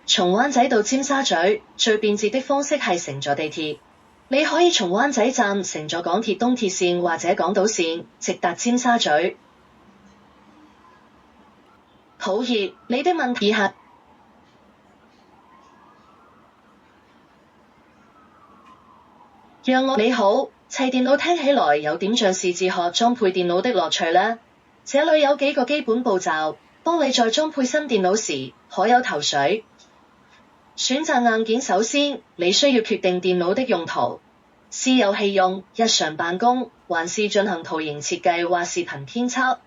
從灣仔到尖沙咀，最便捷的方式係乘坐地鐵。你可以從灣仔站乘坐港鐵東鐵線或者港島線，直達尖沙咀。抱歉，你的問題以下。你好，砌電腦聽起來有點像是自學裝配電腦的樂趣呢。這裡有幾個基本步驟，幫你在裝配新電腦時可有頭緒。選擇硬件，首先你需要決定電腦的用途，是遊戲用、日常辦公，還是進行圖形設計或視頻編輯。